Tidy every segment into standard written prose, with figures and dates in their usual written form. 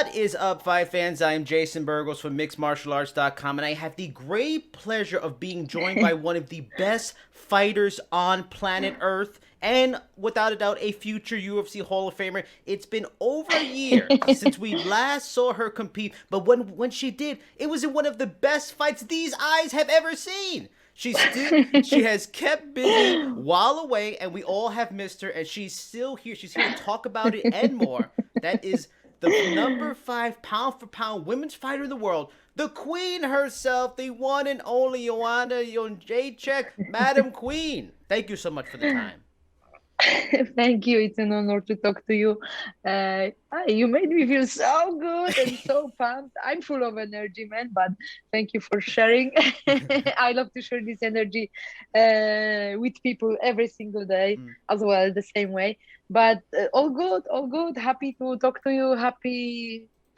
What is up, fight fans? I am Jason Burgos from MixedMartialArts.com, and I have the great pleasure of being joined by one of the best fighters on planet Earth, and without a doubt, a future UFC Hall of Famer. It's been over a year since we last saw her compete, but when she did, it was in one of the best fights these eyes have ever seen. She has kept busy while away, and we all have missed her, and she's still here. She's here to talk about it and more. That is the number 5 pound for pound women's fighter in the world, the queen herself, the one and only Joanna Jedrzejczyk, Madam Queen. Thank you so much for the time. Thank you. It's an honor to talk to you. You made me feel so good and so pumped. I'm full of energy, man, but thank you for sharing. I love to share this energy with people every single day as well, the same way. But all good, all good. Happy to talk to you.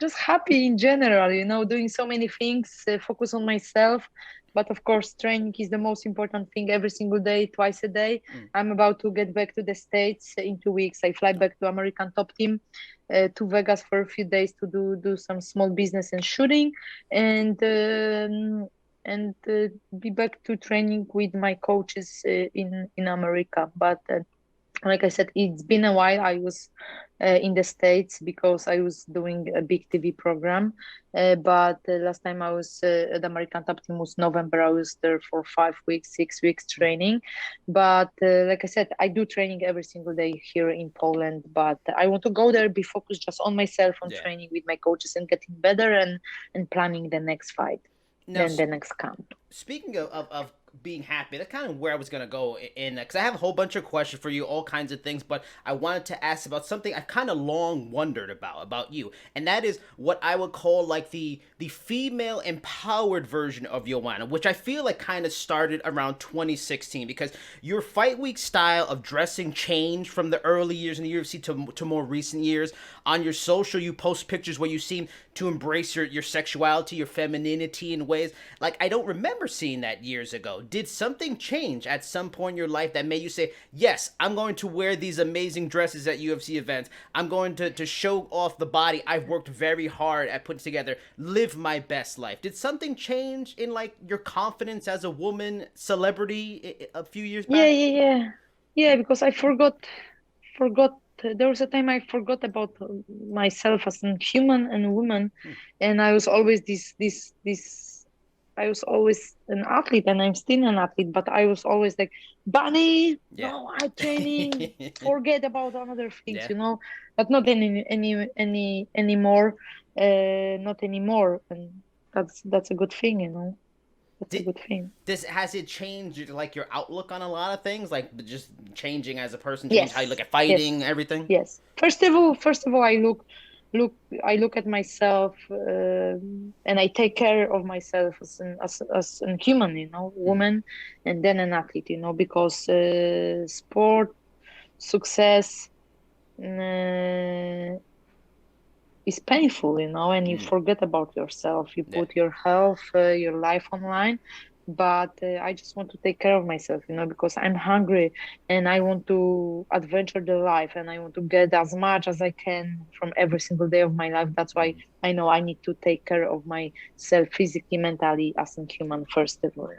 Just happy in general, doing so many things, focus on myself. But of course, training is the most important thing every single day, twice a day. I'm about to get back to the States in 2 weeks. I fly back to American Top Team to Vegas for a few days to do some small business and shooting, and be back to training with my coaches in America. But like I said, it's been a while. I was in the States because I was doing a big TV program. But last time I was at the American Top Team was November. I was there for 5 weeks, 6 weeks training. But like I said, I do training every single day here in Poland. But I want to go there, be focused just on myself, on training with my coaches and getting better and planning the next fight, then the next camp. Speaking of being happy, that's kind of where I was going to go in, because I have a whole bunch of questions for you, all kinds of things, but I wanted to ask about something I've kind of long wondered about you, and that is what I would call like the female empowered version of Joanna, which I feel like kind of started around 2016, because your fight week style of dressing changed from the early years in the UFC to more recent years. On your social, you post pictures where you seem to embrace your sexuality, your femininity in ways like I don't remember seeing that years ago. Did something change at some point in your life that made you say, yes, I'm going to wear these amazing dresses at UFC events. I'm going to show off the body I've worked very hard at putting together, live my best life. Did something change in like your confidence as a woman celebrity a few years back? Yeah, because I forgot. There was a time I forgot about myself as a human and woman, and I was always I was always an athlete, and I'm still an athlete, but I was always like, Bunny, no, I'm training, forget about other things, but not anymore, not anymore, and that's a good thing, That's a good thing. Has it changed like your outlook on a lot of things, like just changing as a person, change how you look at fighting, everything? Yes. First of all, I look at myself, and I take care of myself as a human, woman, and then an athlete, because sport success is painful, and you forget about yourself. You put your health, your life online. But I just want to take care of myself, because I'm hungry and I want to adventure the life, and I want to get as much as I can from every single day of my life. That's why I know I need to take care of myself physically, mentally, as a human, first of all.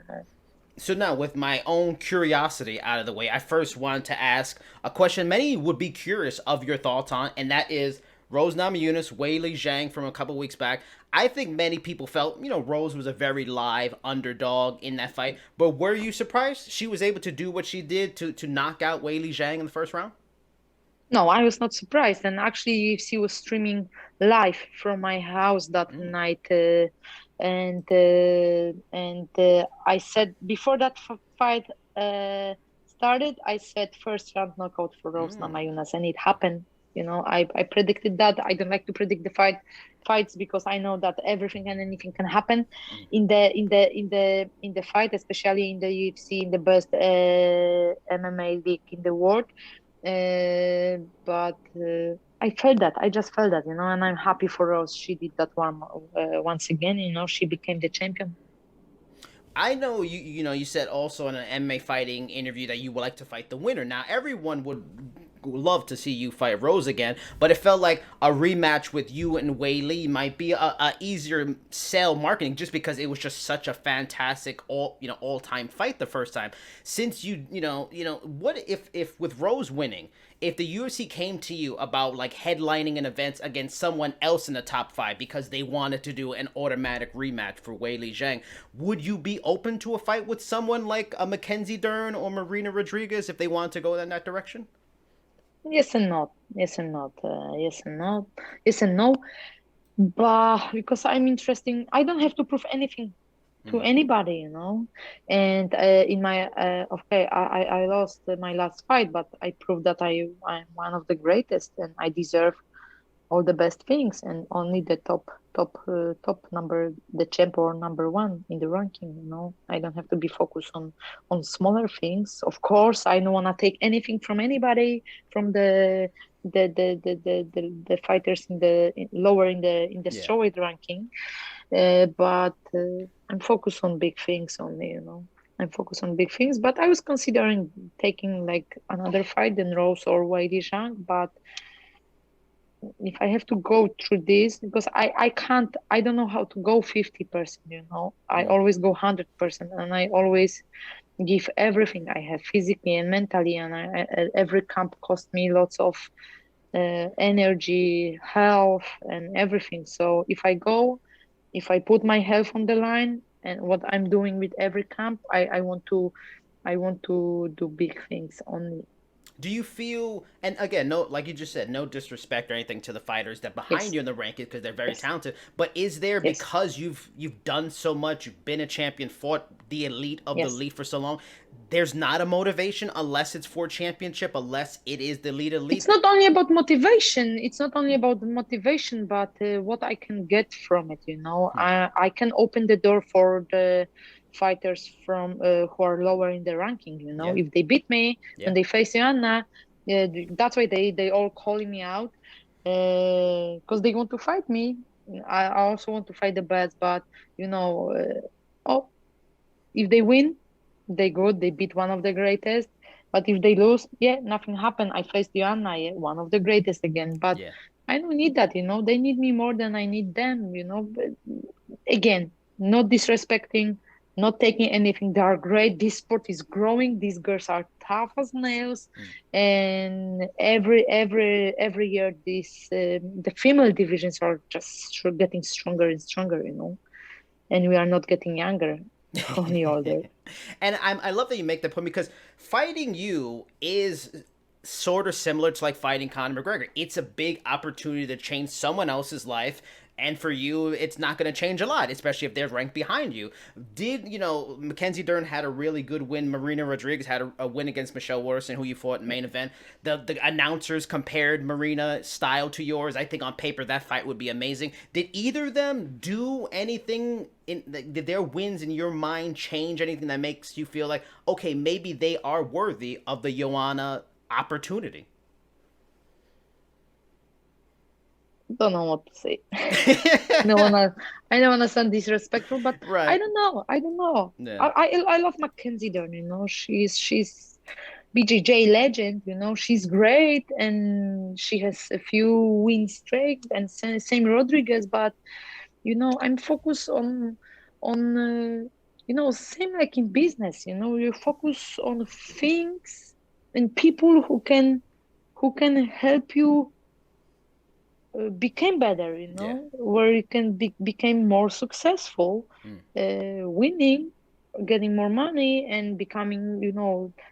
So now, with my own curiosity out of the way, I first wanted to ask a question many would be curious of your thoughts on, and that is Rose Namajunas, Weili Zhang from a couple weeks back. I think many people felt, Rose was a very live underdog in that fight. But were you surprised she was able to do what she did to knock out Weili Zhang in the first round? No, I was not surprised. And actually, she was streaming live from my house that night. And I said, before that fight started, I said first round knockout for Rose Namajunas, and it happened. I predicted that. I don't like to predict the fights because I know that everything and anything can happen in the fight, especially in the UFC, in the best MMA league in the world. But I felt that. I just felt that, and I'm happy for Rose. She did that one once again. She became the champion. I know you said also in an MMA fighting interview that you would like to fight the winner. Now everyone would love to see you fight Rose again, but it felt like a rematch with you and Weili might be a easier sell marketing, just because it was just such a fantastic all time fight the first time. Since what if with Rose winning, if the UFC came to you about like headlining an event against someone else in the top 5 because they wanted to do an automatic rematch for Weili Zhang, would you be open to a fight with someone like a MacKenzie Dern or Marina Rodriguez if they want to go in that direction? Yes and no. Yes and not. Yes and no. Yes and no. But because I'm interesting, I don't have to prove anything to anybody, And in my okay, I lost my last fight, but I proved that I'm one of the greatest, and I deserve all the best things, and only the top number, the champ or number one in the ranking. I don't have to be focused on smaller things. Of course, I don't want to take anything from anybody, from the fighters lower in the strawweight ranking. But I'm focused on big things only. I'm focused on big things. But I was considering taking like another fight than Rose or Weili Zhang, but if I have to go through this, because I can't, I don't know how to go 50%, I always go 100%, and I always give everything I have physically and mentally, and every camp cost me lots of energy, health, and everything. So if I put my health on the line, and what I'm doing with every camp, I want to do big things only. Do you feel, and again, no, like you just said, no disrespect or anything to the fighters that behind you in the rankings, because they're very talented. But is there, because you've done so much, you've been a champion, fought the elite of the elite for so long, there's not a motivation unless it's for championship, unless it is the elite? It's not only about motivation. It's not only about the motivation, but what I can get from it. I can open the door for the fighters from who are lower in the ranking. If they beat me and they face Joanna, that's why they all calling me out, because they want to fight me. I also want to fight the best, but if they win, they good. They beat one of the greatest. But if they lose, nothing happened. I faced Joanna, one of the greatest again. But I don't need that. They need me more than I need them. But again, not disrespecting, not taking anything. They are great. This sport is growing. These girls are tough as nails, and every year, the female divisions are just getting stronger and stronger. And we are not getting younger, only older. And I love that you make that point, because fighting you is sort of similar to like fighting Conor McGregor. It's a big opportunity to change someone else's life. And for you, it's not going to change a lot, especially if they're ranked behind you. MacKenzie Dern had a really good win. Marina Rodriguez had a win against Michelle Waterson, who you fought in main event. The announcers compared Marina's style to yours. I think on paper that fight would be amazing. Did either of them do anything? Did their wins in your mind change anything that makes you feel like, okay, maybe they are worthy of the Joanna opportunity? Don't know what to say. I don't wanna sound disrespectful, but right. I don't know. Yeah. I love MacKenzie Dern. She's BJJ legend. She's great, and she has a few win streaks, and same Rodriguez. But I'm focused on same like in business. You focus on things and people who can help you became better, where you can became more successful, winning, getting more money, and becoming,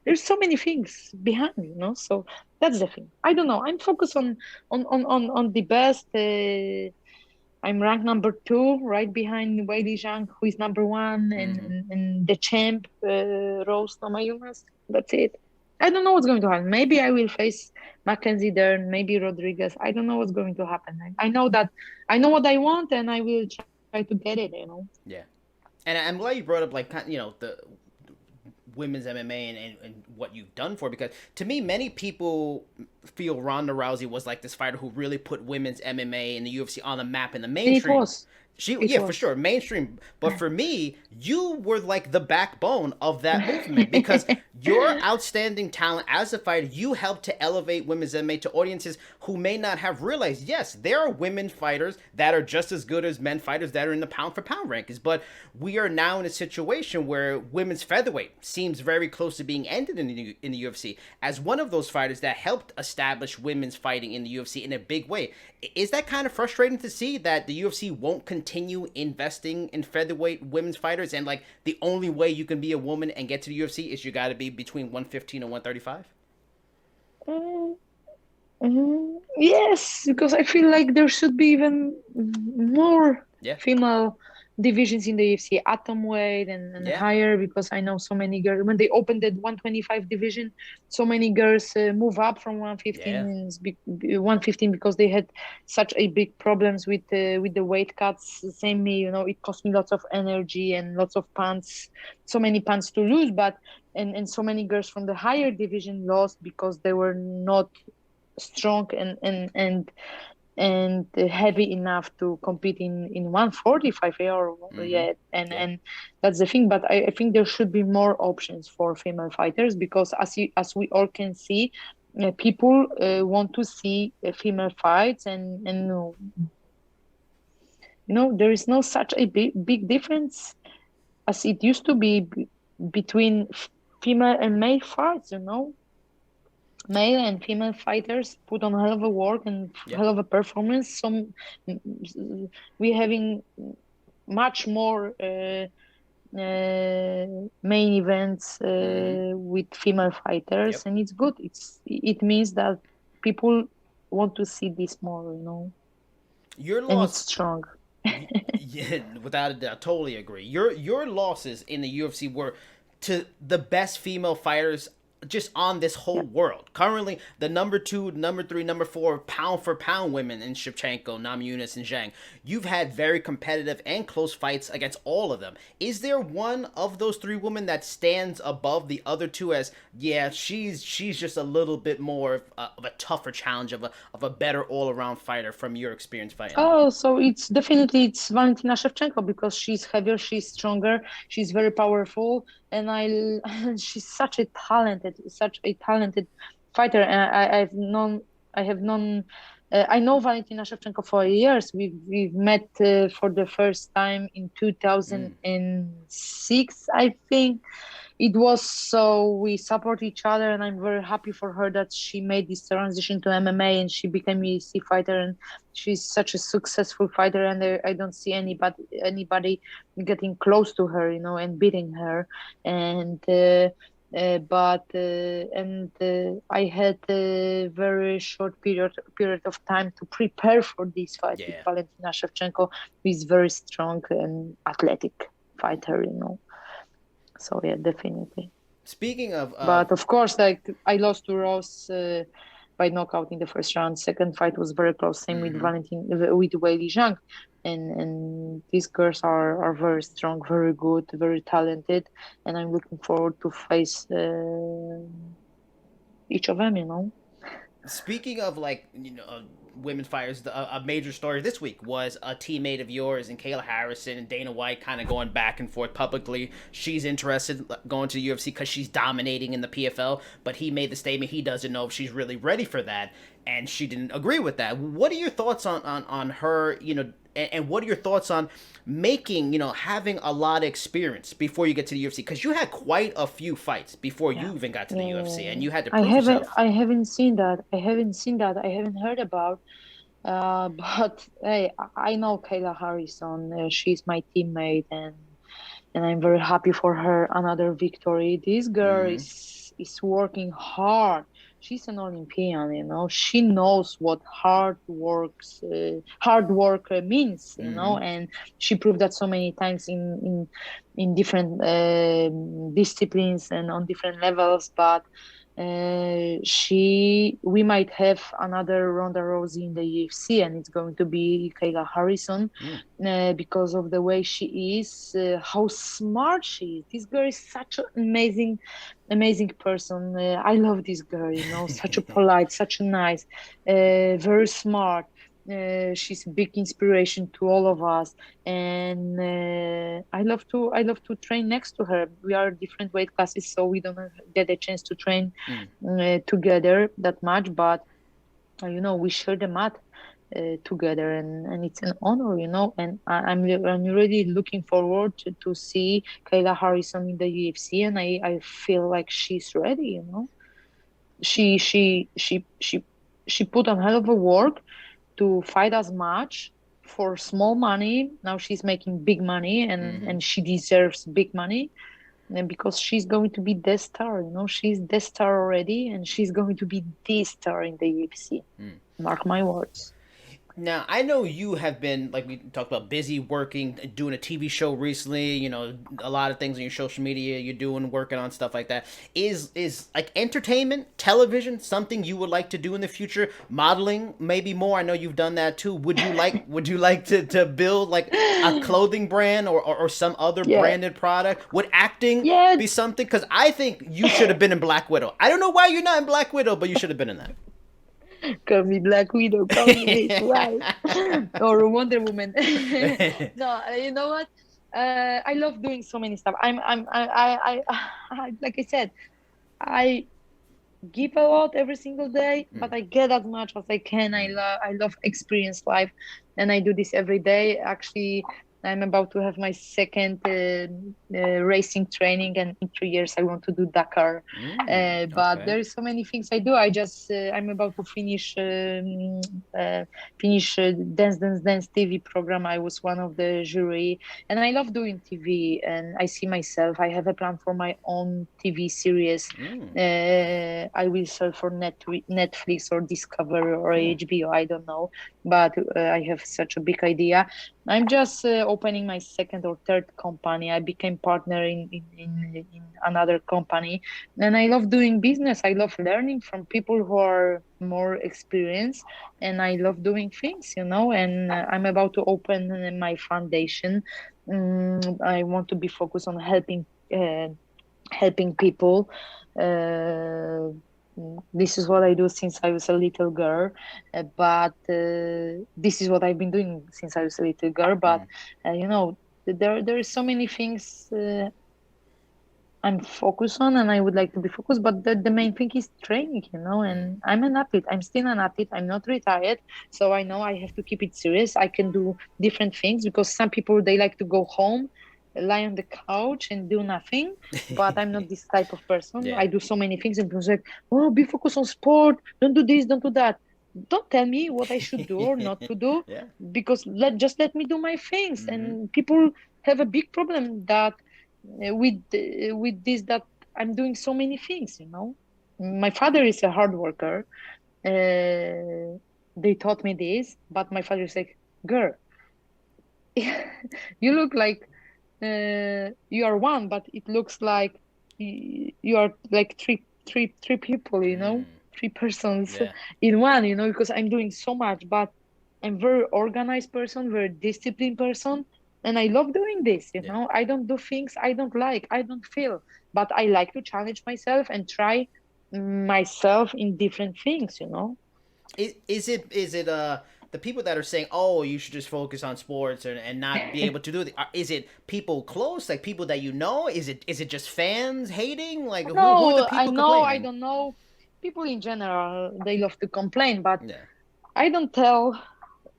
there's so many things behind, so that's the thing. I don't know. I'm focused on the best. I'm ranked number 2, right behind Weili Zhang, who is number 1, and the champ, Rose Namajunas. That's it. I don't know what's going to happen. Maybe I will face MacKenzie Dern, maybe Rodriguez. I don't know what's going to happen. I know what I want, and I will try to get it. Yeah, and I'm glad you brought up the women's MMA and what you've done for it, because to me, many people feel Ronda Rousey was like this fighter who really put women's MMA and the UFC on the map in the mainstream. It Yeah, for was. sure, mainstream. But for me, you were like the backbone of that movement because your outstanding talent as a fighter, you helped to elevate women's MMA to audiences who may not have realized, yes, there are women fighters that are just as good as men fighters that are in the pound for pound rankings. But we are now in a situation where women's featherweight seems very close to being ended in the UFC. As one of those fighters that helped establish women's fighting in the UFC in a big way, is that kind of frustrating to see that the UFC won't continue investing in featherweight women's fighters, and like the only way you can be a woman and get to the UFC is you got to be between 115 and 135? Mm, yes, because I feel like there should be even more Yeah, female divisions in the UFC, atom weight and yeah, higher. Because I know so many girls when they opened the 125 division, so many girls move up from yeah. 115 because they had such a big problems with the weight cuts. Same me, it cost me lots of energy and lots of pounds, so many pounds to lose, but. And so many girls from the higher division lost because they were not strong and heavy enough to compete in 145 or Mm-hmm. yeah Yeah. and that's the thing. But I think there should be more options for female fighters because as we all can see, people want to see female fights and there is no such a big difference as it used to be between female and male fights. Male and female fighters put on hell of a work and Yeah. hell of a performance. We having much more main events Mm-hmm. with female fighters, Yep. and it's good. It means that people want to see this more, Your and it's loss. strong. Yeah, without a doubt, totally agree. Your losses in the UFC were to the best female fighters just on this whole Yeah. world. Currently, the number two, number three, number four pound for pound women in Shevchenko, Namajunas, and Zhang. You've had very competitive and close fights against all of them. Is there one of those three women that stands above the other two as, yeah, she's just a little bit more of a tougher challenge, of a better all around fighter from your experience fighting her? Oh, so it's Valentina Shevchenko because she's heavier, she's stronger, she's very powerful, and she's such a talented fighter. And I know Valentina Shevchenko for years. We've met for the first time in Mm. 2006, I think it was. So we support each other, and I'm very happy for her that she made this transition to MMA and she became a UFC fighter, and she's such a successful fighter, and I don't see anybody getting close to her, and beating her. And but and I had a very short period of time to prepare for this fight with Yeah. Valentina Shevchenko, who is very strong and athletic fighter, so yeah, definitely. Speaking of But of course, like I lost to Rose by knockout in the first round. Second fight was very close. Same with mm-hmm. with Weili Zhang, and these girls are very strong, very good, very talented, and I'm looking forward to face each of them. Speaking of like women fighters, a major story this week was a teammate of yours and Kayla Harrison and Dana White kind of going back and forth publicly. She's interested going to the UFC because she's dominating in the PFL, but he made the statement he doesn't know if she's really ready for that, and she didn't agree with that. What are your thoughts on her? And what are your thoughts on making, having a lot of experience before you get to the UFC? Because you had quite a few fights before Yeah. you even got to the UFC, Yeah. and you had to I prove haven't yourself. I haven't seen that. I haven't heard about. But hey, I know Kayla Harrison. She's my teammate, and I'm very happy for her. Another victory. This girl Mm-hmm. is working hard. She's an Olympian, She knows what hard work means, Mm-hmm. and she proved that so many times in different disciplines and on different levels. But we might have another Ronda Rousey in the UFC, and it's going to be Kayla Harrison, Mm. because of the way she is, how smart she is. This girl is such an amazing person. I love this girl, such a polite, such a nice, very smart. She's a big inspiration to all of us, and I love to train next to her. We are different weight classes, so we don't get a chance to train Mm. together that much. But we share the mat together, and it's an honor, and I'm really looking forward to see Kayla Harrison in the UFC, and I feel like she's ready. She put on hell of a work to fight as much for small money. Now she's making big money, Mm-hmm. and she deserves big money, and because she's going to be the star. She's the star already, and she's going to be the star in the UFC. Mm. Mark my words. Now, I know you have been, like we talked about, busy working, doing a TV show recently, a lot of things on your social media you're doing, working on stuff like that. Is like entertainment, television, something you would like to do in the future? Modeling, maybe more. I know you've done that too. Would you like to build like a clothing brand or some other Yeah, branded product? Would acting yeah. be something? Because I think you should have been in Black Widow. I don't know why you're not in Black Widow, but you should have been in that. Call me Black Widow. Call me this. Why? Or Wonder Woman. No, you know what? I love doing so many stuff. Like I said, I give a lot every single day, Mm. but I get as much as I can. I love experience life, and I do this every day. Actually, I'm about to have my second racing training, and in 3 years I want to do Dakar. But Okay. there is so many things I do. I'm about to finish Dance Dance Dance TV program. I was one of the jury, and I love doing TV. And I see myself. I have a plan for my own TV series. Mm. I will search for Netflix or Discover or Mm. HBO. I don't know, but I have such a big idea. I'm just opening my second or third company. I became partner in another company, and I love doing business. I love learning from people who are more experienced, and I love doing things. And I'm about to open my foundation. I want to be focused on helping people. Uh, this is what I do since I was a little girl, but this is what I've been doing since I was a little girl. But Mm. there are so many things I'm focused on, and I would like to be focused. But the main thing is training. Mm. And I'm an athlete. I'm still an athlete. I'm not retired, so I know I have to keep it serious. I can do different things because some people they like to go home, lie on the couch and do nothing. But I'm not this type of person. Yeah. I do so many things, and people say, "Oh, be focused on sport. Don't do this. Don't do that." Don't tell me what I should do or not to do, Yeah. because just let me do my things. Mm-hmm. And people have a big problem that with this, that I'm doing so many things. My father is a hard worker. They taught me this, but my father is like, "Girl, you look like you are one, but it looks like you are like three people, Mm. three persons Yeah. in one, because I'm doing so much, but I'm very organized person, very disciplined person, and I love doing this. Yeah. I don't do things I don't like, I don't feel, but I like to challenge myself and try myself in different things. Is it the people that are saying, oh, you should just focus on sports and not be able to do is it people close, like people that you know? Is it just fans hating? Like who are the No, I people know, I complaining? don't know. People in general, they love to complain, but Yeah. I don't tell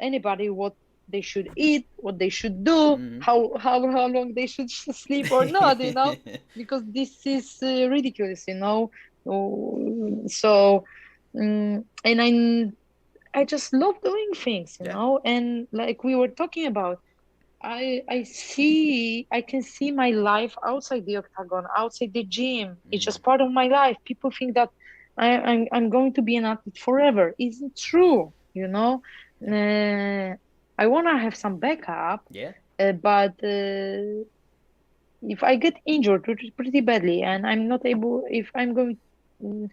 anybody what they should eat, what they should do, Mm-hmm. how long they should sleep or not, because this is ridiculous. So, and I just love doing things, Yeah. and like we were talking about, I can see my life outside the octagon, outside the gym. It's Mm. just part of my life. People think that I'm going to be an athlete forever. Isn't true, you know. Yeah. I wanna have some backup, Yeah. but if I get injured pretty badly, and I'm not able, mm,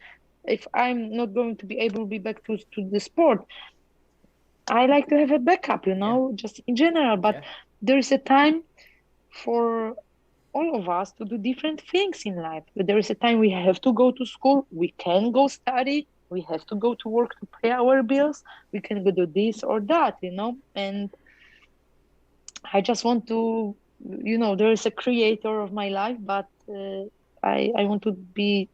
if I'm not going to be able to be back to the sport, I like to have a backup, Yeah. just in general. But Yeah. there is a time for all of us to do different things in life. There is a time we have to go to school, we can go study, we have to go to work to pay our bills. We can go do this or that, and I just want to, there is a creator of my life, but I want to be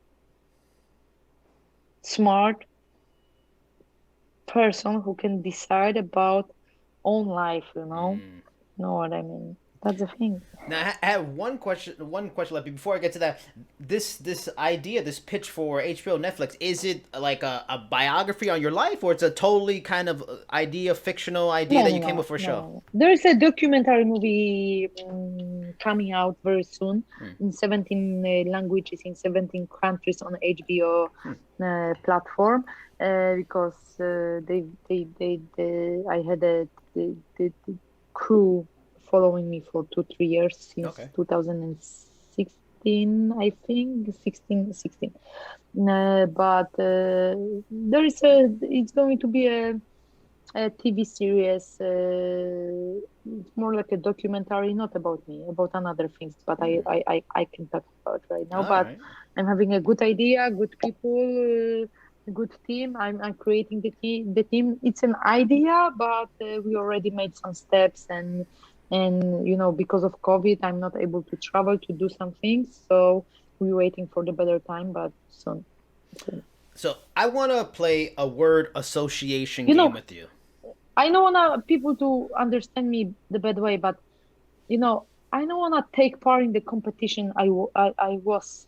smart person who can decide about own life, know what I mean? That's the thing. Now I have one question left before I get to that. This idea, this pitch for HBO Netflix, is it like a biography on your life, or it's a totally kind of fictional idea that you came up for a show? There is a documentary movie coming out very soon in 17 languages in 17 countries on HBO platform, because I had the crew following me for 2-3 years since 2016, I think 16. But it's going to be a TV series. It's more like a documentary, not about me, about another things, but I can talk about right now. I'm having a good idea, good people, good team. I'm creating the team. It's an idea, but we already made some steps, and because of COVID, I'm not able to travel to do some things, so we're waiting for the better time, but soon. So I want to play a word association game with you. I don't want people to understand me the bad way, but I don't want to take part in the competition I was,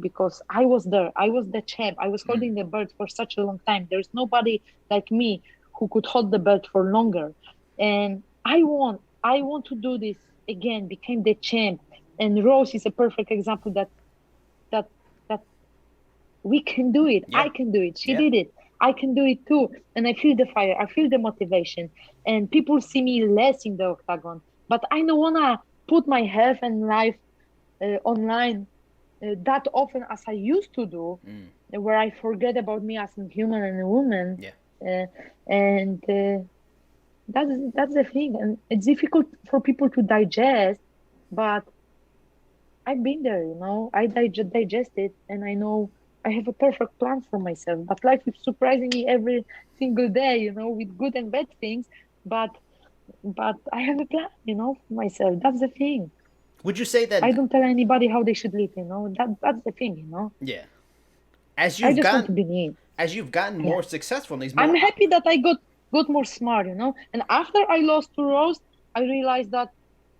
because I was there. I was the champ. I was holding the belt for such a long time. There's nobody like me who could hold the belt for longer. And I want to do this again, became the champ. And Rose is a perfect example that we can do it. Yeah. I can do it. She did it. I can do it too. And I feel the fire. I feel the motivation. And people see me less in the octagon. But I don't want to put my health and life online that often as I used to do, where I forget about me as a human and a woman. Yeah. That's the thing. And it's difficult for people to digest, but I've been there, I digest it, and I know I have a perfect plan for myself. But life is surprising me every single day, with good and bad things. But I have a plan, for myself. That's the thing. Would you say that I don't tell anybody how they should live, that's the thing, Yeah. I just want to be me. As you've gotten more successful in these I'm happy that I got more smart, And after I lost to Rose, I realized that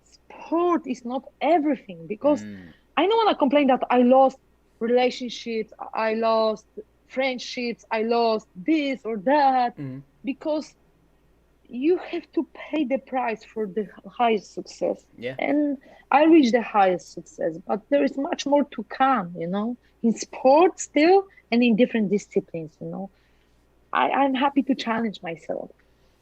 sport is not everything, because I don't want to complain that I lost relationships, I lost friendships, I lost this or that, because you have to pay the price for the highest success. Yeah. And I reached the highest success, but there is much more to come, in sport still and in different disciplines, I'm happy to challenge myself.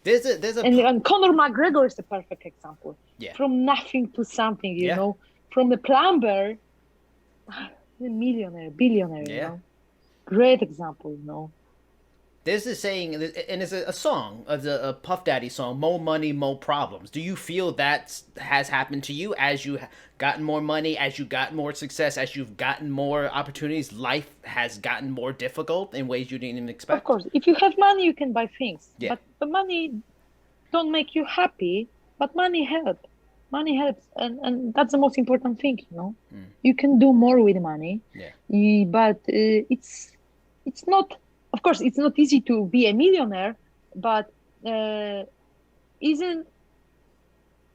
And Conor McGregor is a perfect example. Yeah. From nothing to something, you know, from the plumber, a millionaire, billionaire, Great example, There's this saying, and it's a song, a Puff Daddy song, "More money, more problems." Do you feel that has happened to you as you gotten more money, as you got more success, as you've gotten more opportunities? Life has gotten more difficult in ways you didn't even expect. Of course, if you have money, you can buy things. Yeah. But the money don't make you happy, but money helps. Money helps, and that's the most important thing, You can do more with money. Yeah. But it's not. Of course, it's not easy to be a millionaire, but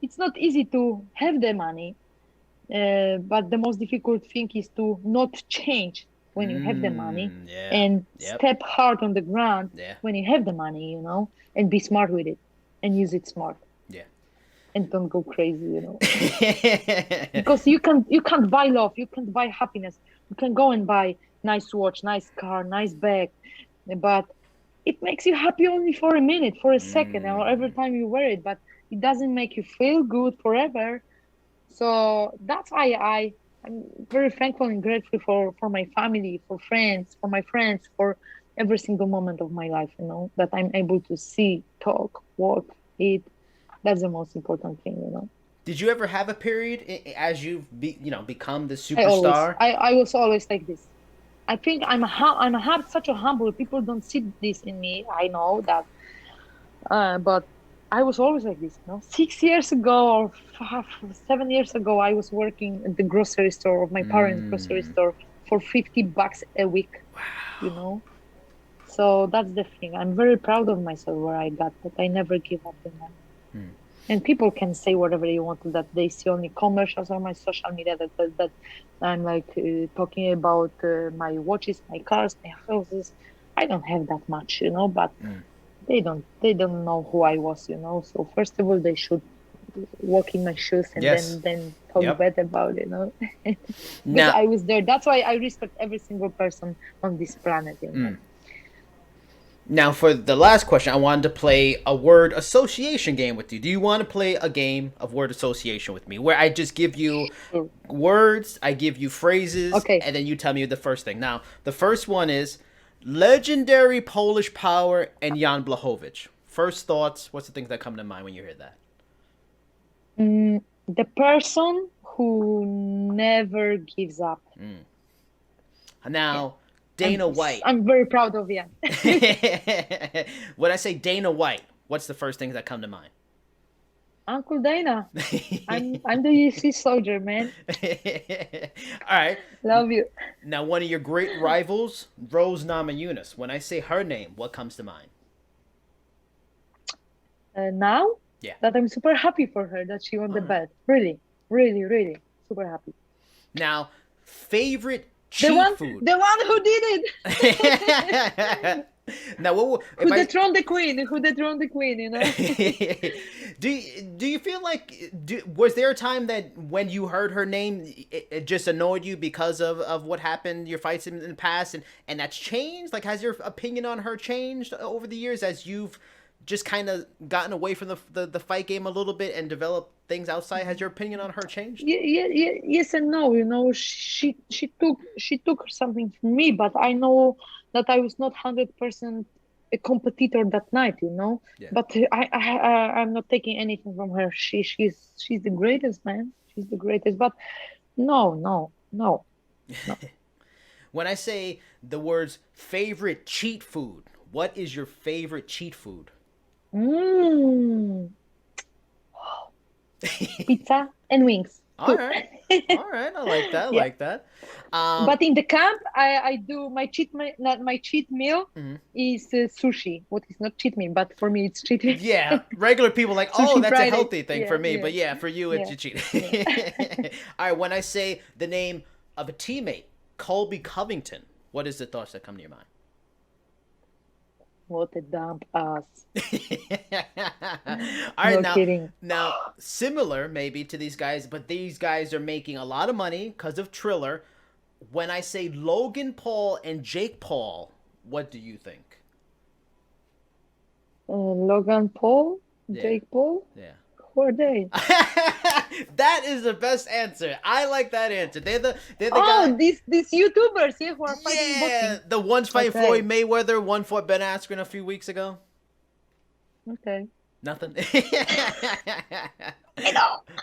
it's not easy to have the money. But the most difficult thing is to not change when you have the money and step hard on the ground when you have the money, and be smart with it and use it smart. Yeah. And don't go crazy, because you can't buy love, you can't buy happiness. You can go and buy nice watch, nice car, nice bag, but it makes you happy only for a minute, for a second, or every time you wear it, but it doesn't make you feel good forever. So that's why I'm very thankful and grateful for my family, for my friends, for every single moment of my life, that I'm able to see, talk, walk, eat. That's the most important thing, Did you ever have a period as you've become the superstar? I was always like this. I think such a humble. People don't see this in me. I know that, but I was always like this. 6 years ago or 7 years ago, I was working at the grocery store of my parents' grocery store for $50 a week. Wow. So that's the thing. I'm very proud of myself where I got, but I never give up. And people can say whatever they want, that they see only commercials on my social media that I'm like talking about my watches, my cars, my houses. I don't have that much, but they don't know who I was, So first of all, they should walk in my shoes and then talk bad about it, But I was there. That's why I respect every single person on this planet, Now, for the last question, I wanted to play a word association game with you. Do you want to play a game of word association with me, where I just give you words, I give you phrases, and then you tell me the first thing? Now, the first one is legendary Polish power and Jan Blachowicz. First thoughts, what's the things that come to mind when you hear that? The person who never gives up. Now... Dana White. I'm very proud of you. When I say Dana White, what's the first things that come to mind? Uncle Dana. I'm the UC soldier, man. All right. Love you. Now, one of your great rivals, Rose Namajunas. When I say her name, what comes to mind? Now? Yeah. That I'm super happy for her that she won the belt. Really, really, really super happy. Now, favorite cheat food. The one who did it. Now, who dethroned the queen? Do you feel like was there a time that when you heard her name, it just annoyed you because of what happened, your fights in the past, and that's changed? Like, has your opinion on her changed over the years as you've just kind of gotten away from the fight game a little bit and developed things outside? Has your opinion on her changed? Yes and no. She took something from me, but I know that I was not 100% a competitor that night. Yeah. But I'm not taking anything from her. She's the greatest, man. She's the greatest. But no. When I say the words favorite cheat food, what is your favorite cheat food? Pizza and wings. All right. I like that. Like that. But in the camp, I do my cheat meal is sushi. What is not cheat meal, but for me it's cheat meal. Yeah, regular people like, oh, that's Friday. A healthy thing for me, but for you it's a cheat. All right. When I say the name of a teammate, Colby Covington, what is the thoughts that come to your mind? What a dump ass. All right, no kidding. Now, similar maybe to these guys, but these guys are making a lot of money because of Triller. When I say Logan Paul and Jake Paul, what do you think? Logan Paul? Jake Paul? Yeah. Who are they? That is the best answer. I like that answer. They're the guys. These YouTubers, who are fighting boxing. The one's fighting Floyd Mayweather, one fought Ben Askren a few weeks ago. Okay. Nothing.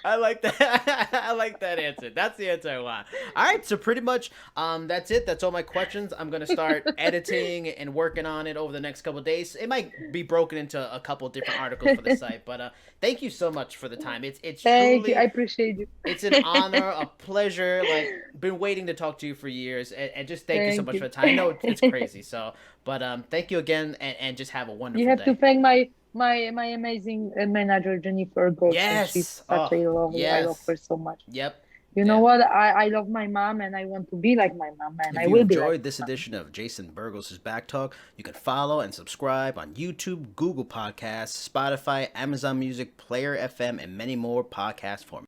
I like that. I like that answer. That's the answer I want. All right, so pretty much that's it. That's all my questions. I'm gonna start editing and working on it over the next couple of days. It might be broken into a couple of different articles for the site, but thank you so much for the time. It's thank truly, you. I appreciate you. It's an honor, a pleasure. Like, been waiting to talk to you for years, and just thank you so much for the time. I know it's crazy, so but thank you again, and just have a wonderful day. You have to thank my amazing manager Jennifer Gold. Yes, she's such a lovely. Yes. I love her so much. Yep. You know what? I love my mom, and I want to be like my mom, and I will be. If you enjoyed this edition of Jason Burgos' Back Talk, you can follow and subscribe on YouTube, Google Podcasts, Spotify, Amazon Music, Player FM, and many more podcast formats.